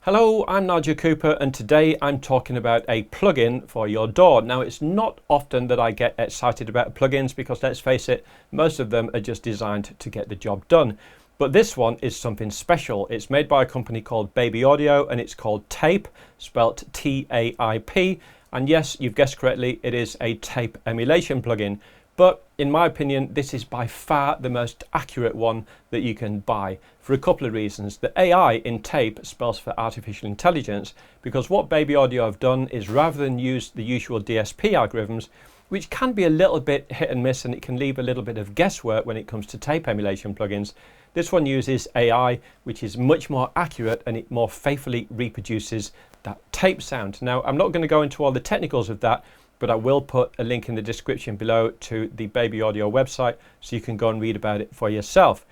Hello, I'm Nigel Cooper and today I'm talking about a plugin for your DAW. Now it's not often that I get excited about plugins because let's face it, most of them are just designed to get the job done. But this one is something special. It's made by a company called Baby Audio and it's called Taip, spelt T-A-I-P. And yes, you've guessed correctly, it is a tape emulation plugin. But in my opinion, this is by far the most accurate one that you can buy for a couple of reasons. The AI in Taip spells for artificial intelligence because what Baby Audio have done is rather than use the usual DSP algorithms, which can be a little bit hit and miss and it can leave a little bit of guesswork when it comes to tape emulation plugins, this one uses AI, which is much more accurate and it more faithfully reproduces that tape sound. Now, I'm not going to go into all the technicals of that, but I will put a link in the description below to the Baby Audio website so you can go and read about it for yourself.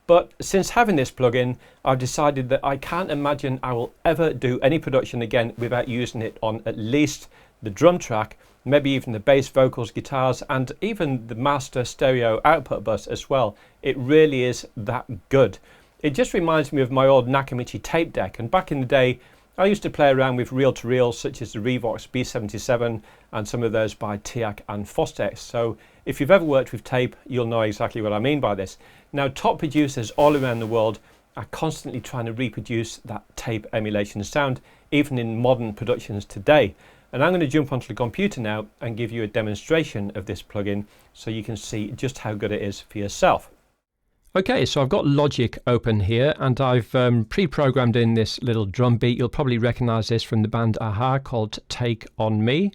But since having this plugin, I've decided that I can't imagine I will ever do any production again without using it on at least the drum track, maybe even the bass, vocals, guitars, and even the master stereo output bus as well. It really is that good. It just reminds me of my old Nakamichi tape deck, and back in the day, I used to play around with reel-to-reels such as the Revox B77 and some of those by TIAC and Fostex. So if you've ever worked with tape, you'll know exactly what I mean by this. Now, top producers all around the world are constantly trying to reproduce that tape emulation sound, even in modern productions today. And I'm going to jump onto the computer now and give you a demonstration of this plugin so you can see just how good it is for yourself. Okay, so I've got Logic open here and I've pre-programmed in this little drum beat. You'll probably recognize this from the band Aha called Take On Me.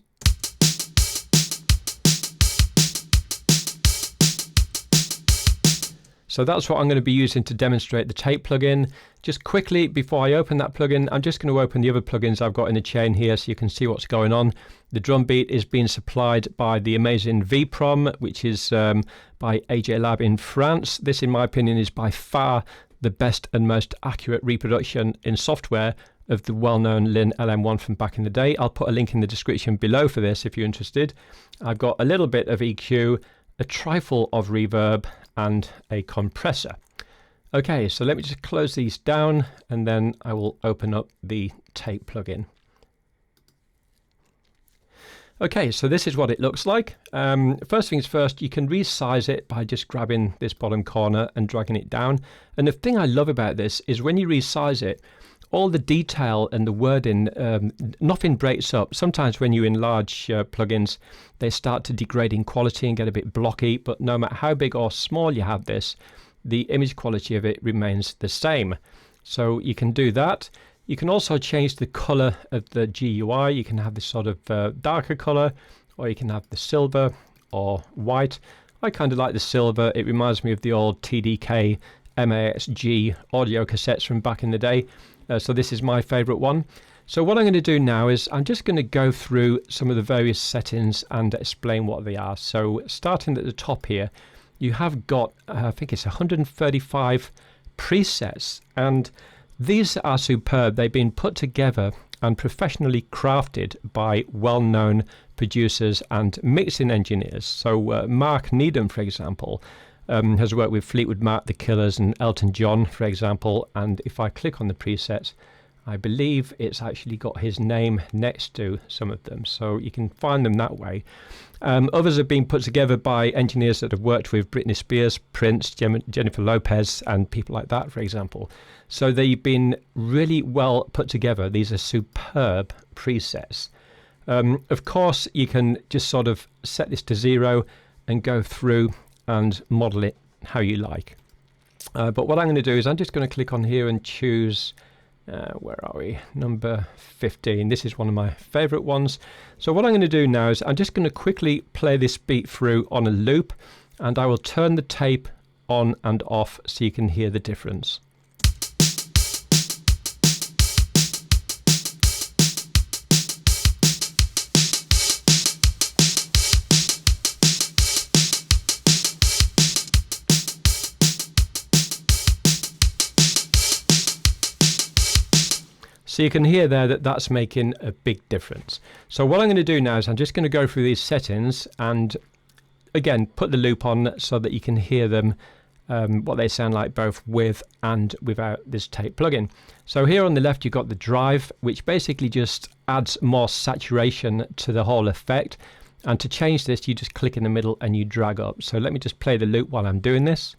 So that's what I'm going to be using to demonstrate the tape plugin. Just quickly, before I open that plugin, I'm just going to open the other plugins I've got in the chain here so you can see what's going on. The drum beat is being supplied by the amazing VProm, which is by AJ Lab in France. This, in my opinion, is by far the best and most accurate reproduction in software of the well-known Lin LM1 from back in the day. I'll put a link in the description below for this if you're interested. I've got a little bit of EQ, a trifle of reverb, and a compressor. Okay, so let me just close these down and then I will open up the tape plugin. Okay, so this is what it looks like. First things first, you can resize it by just grabbing this bottom corner and dragging it down. And the thing I love about this is when you resize it, all the detail and the wording, nothing breaks up. Sometimes when you enlarge plugins, they start to degrade in quality and get a bit blocky, but no matter how big or small you have this, the image quality of it remains the same. So you can do that. You can also change the color of the GUI. You can have this sort of darker color, or you can have the silver or white. I kind of like the silver. It reminds me of the old TDK MAXG audio cassettes from back in the day. So this is my favorite one. So what I'm going to do now is I'm just going to go through some of the various settings and explain what they are. So starting at the top here, you have got, I think it's 135 presets, and these are superb. They've been put together and professionally crafted by well-known producers and mixing engineers. So Mark Needham, for example, has worked with Fleetwood Mac, The Killers and Elton John, for example, and if I click on the presets, I believe it's actually got his name next to some of them, so you can find them that way. Others have been put together by engineers that have worked with Britney Spears, Prince, Jennifer Lopez and people like that, for example. So they've been really well put together. These are superb presets. Of course, you can just sort of set this to 0 and go through and model it how you like. But what I'm going to do is I'm just going to click on here and choose, where are we? Number 15. This is one of my favorite ones. So what I'm going to do now is I'm just going to quickly play this beat through on a loop, and I will turn the tape on and off so you can hear the difference. So you can hear there that that's making a big difference. So what I'm going to do now is I'm just going to go through these settings and again put the loop on so that you can hear them what they sound like both with and without this tape plugin. So here on the left you've got the drive, which basically just adds more saturation to the whole effect, and to change this you just click in the middle and you drag up. So let me just play the loop while I'm doing this.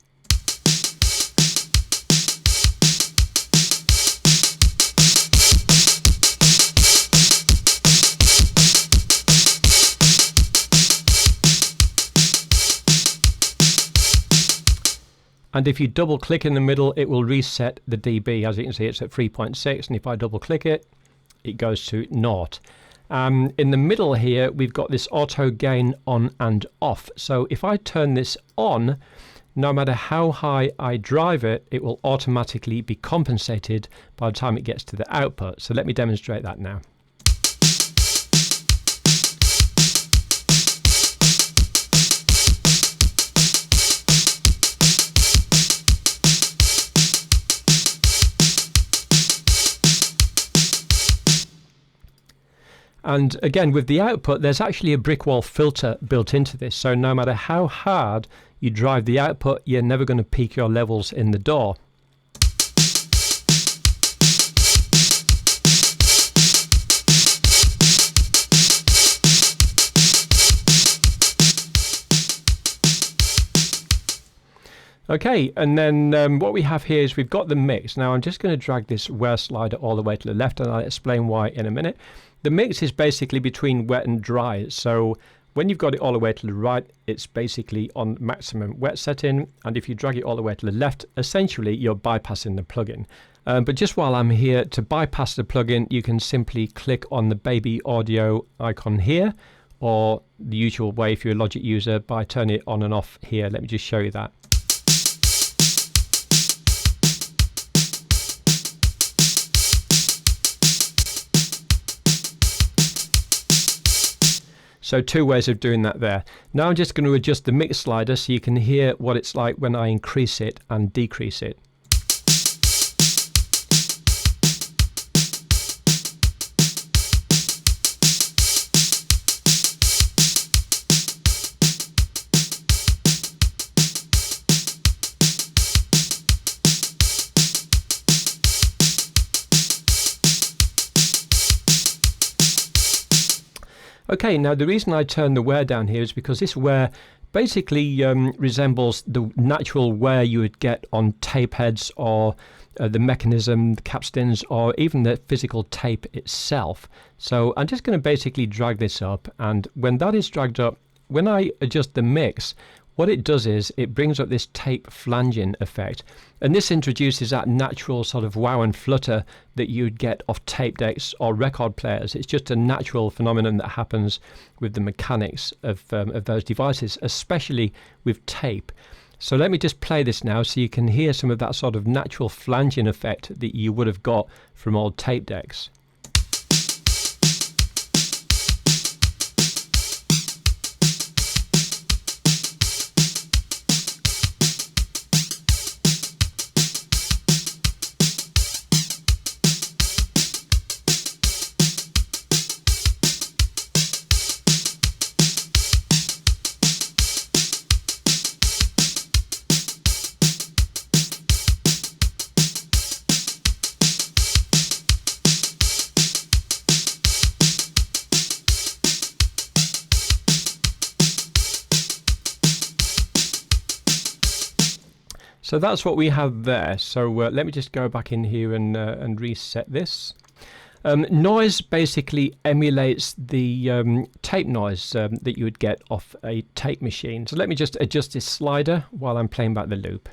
And if you double click in the middle, it will reset the dB. As you can see, it's at 3.6, and if I double click it, it goes to 0. In the middle here, we've got this auto gain on and off. So if I turn this on, no matter how high I drive it, it will automatically be compensated by the time it gets to the output. So let me demonstrate that now. And again, with the output, there's actually a brick wall filter built into this. So no matter how hard you drive the output, you're never going to peak your levels in the DAW. Okay, and then what we have here is we've got the mix. Now I'm just going to drag this where slider all the way to the left, and I'll explain why in a minute. The mix is basically between wet and dry. So when you've got it all the way to the right, it's basically on maximum wet setting, and if you drag it all the way to the left, essentially you're bypassing the plugin. But just while I'm here, to bypass the plugin, you can simply click on the baby audio icon here, or the usual way if you're a Logic user by turning it on and off here. Let me just show you that. So two ways of doing that there. Now I'm just going to adjust the mix slider so you can hear what it's like when I increase it and decrease it. Okay, now the reason I turn the wear down here is because this wear basically resembles the natural wear you would get on tape heads, or the mechanism, the capstans, or even the physical tape itself. So I'm just going to basically drag this up, and when that is dragged up, when I adjust the mix, what it does is it brings up this tape flanging effect, and this introduces that natural sort of wow and flutter that you'd get off tape decks or record players. It's just a natural phenomenon that happens with the mechanics of those devices, especially with tape. So let me just play this now so you can hear some of that sort of natural flanging effect that you would have got from old tape decks. So that's what we have there. So let me just go back in here and reset this. Noise basically emulates the tape noise that you would get off a tape machine. So let me just adjust this slider while I'm playing back the loop.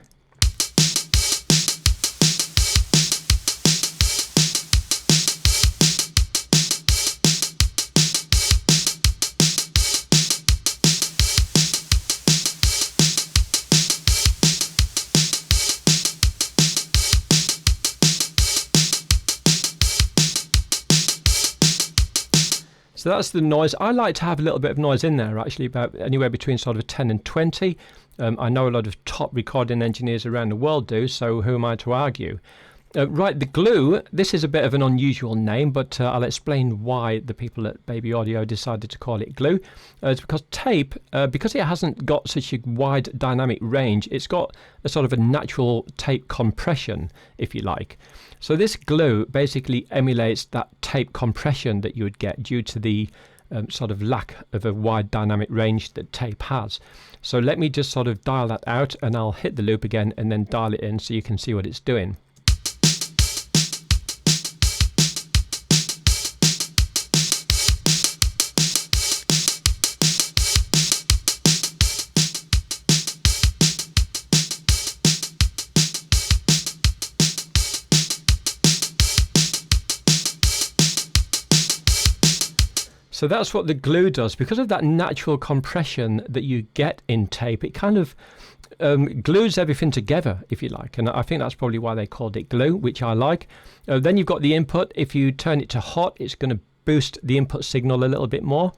So that's the noise. I like to have a little bit of noise in there, actually, about anywhere between sort of 10 and 20. I know a lot of top recording engineers around the world do, so who am I to argue? Right, the glue, this is a bit of an unusual name, but I'll explain why the people at Baby Audio decided to call it glue. It's because tape, because it hasn't got such a wide dynamic range, it's got a sort of a natural tape compression, if you like. So this glue basically emulates that tape compression that you would get due to the sort of lack of a wide dynamic range that tape has. So let me just sort of dial that out, and I'll hit the loop again and then dial it in so you can see what it's doing. So that's what the glue does. Because of that natural compression that you get in tape, it kind of glues everything together, if you like. And I think that's probably why they called it glue, which I like. Then you've got the input. If you turn it to hot, it's going to boost the input signal a little bit more.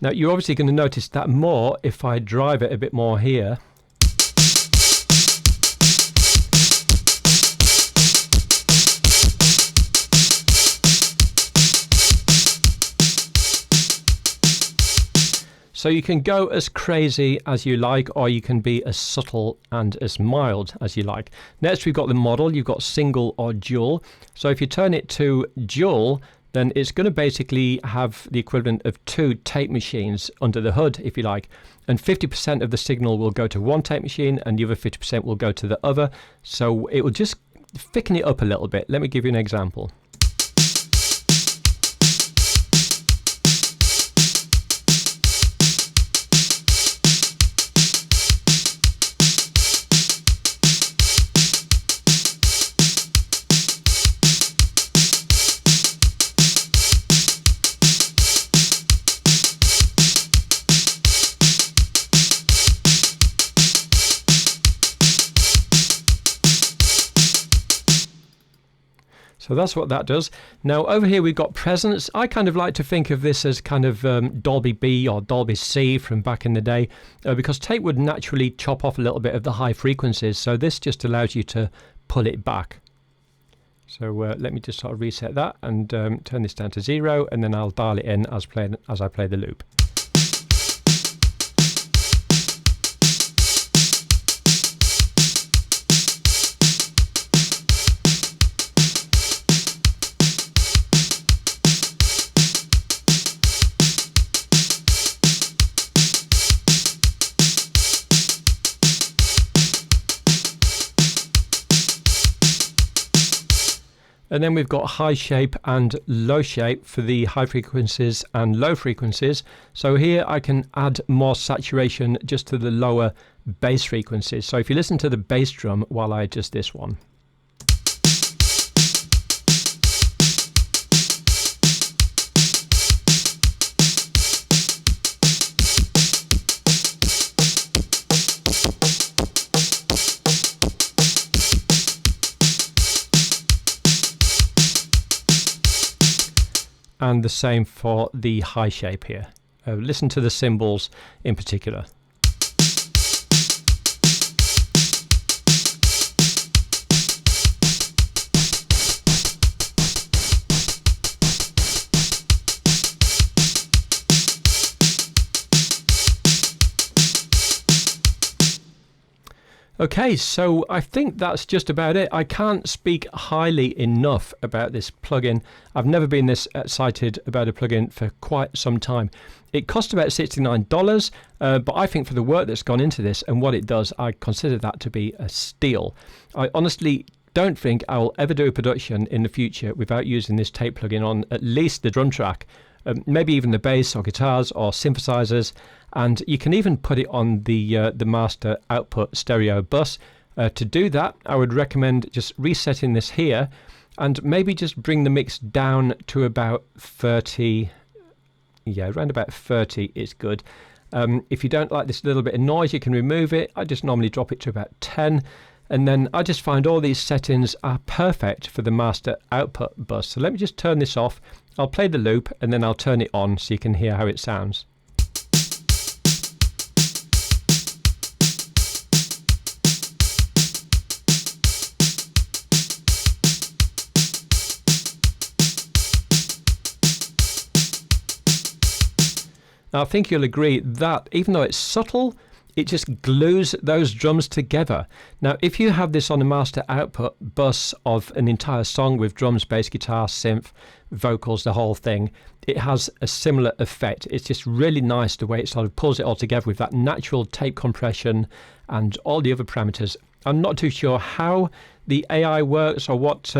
Now you're obviously going to notice that more if I drive it a bit more here. So you can go as crazy as you like, or you can be as subtle and as mild as you like. Next we've got the model. You've got single or dual. So if you turn it to dual, then it's going to basically have the equivalent of 2 tape machines under the hood, if you like. And 50% of the signal will go to one tape machine and the other 50% will go to the other. So it will just thicken it up a little bit. Let me give you an example. So that's what that does. Now over here we've got presence. I kind of like to think of this as kind of Dolby B or Dolby C from back in the day, because tape would naturally chop off a little bit of the high frequencies. So this just allows you to pull it back. So let me just sort of reset that and turn this down to 0, and then I'll dial it in as I play the loop. And then we've got high shape and low shape for the high frequencies and low frequencies. So here I can add more saturation just to the lower bass frequencies. So if you listen to the bass drum while I adjust this one. And the same for the high shape here. Listen to the cymbals in particular. Okay, so I think that's just about it. I can't speak highly enough about this plugin. I've never been this excited about a plugin for quite some time. It cost about $69, but I think for the work that's gone into this and what it does, I consider that to be a steal. I honestly don't think I will ever do a production in the future without using this tape plugin on at least the drum track, maybe even the bass or guitars or synthesizers. And you can even put it on the master output stereo bus. To do that, I would recommend just resetting this here and maybe just bring the mix down to about 30. Yeah, around about 30 is good. If you don't like this little bit of noise, you can remove it. I just normally drop it to about 10. And then I just find all these settings are perfect for the master output bus. So let me just turn this off. I'll play the loop and then I'll turn it on so you can hear how it sounds. Now I think you'll agree that even though it's subtle, it just glues those drums together. Now if you have this on a master output bus of an entire song with drums, bass, guitar, synth, vocals, the whole thing, it has a similar effect. It's just really nice the way it sort of pulls it all together with that natural tape compression and all the other parameters. I'm not too sure how the AI works or what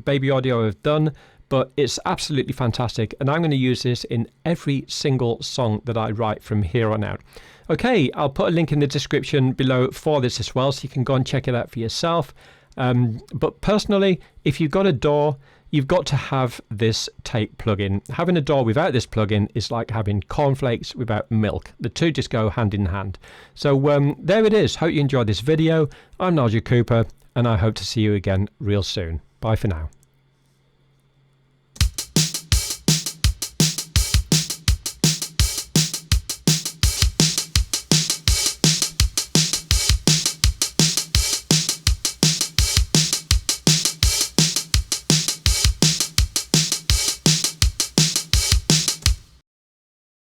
Baby Audio have done, but it's absolutely fantastic, and I'm going to use this in every single song that I write from here on out. Okay, I'll put a link in the description below for this as well, so you can go and check it out for yourself. But personally, if you've got a DAW, you've got to have this tape plugin. Having a DAW without this plugin is like having cornflakes without milk. The two just go hand in hand. So there it is. Hope you enjoyed this video. I'm Nigel Cooper, and I hope to see you again real soon. Bye for now.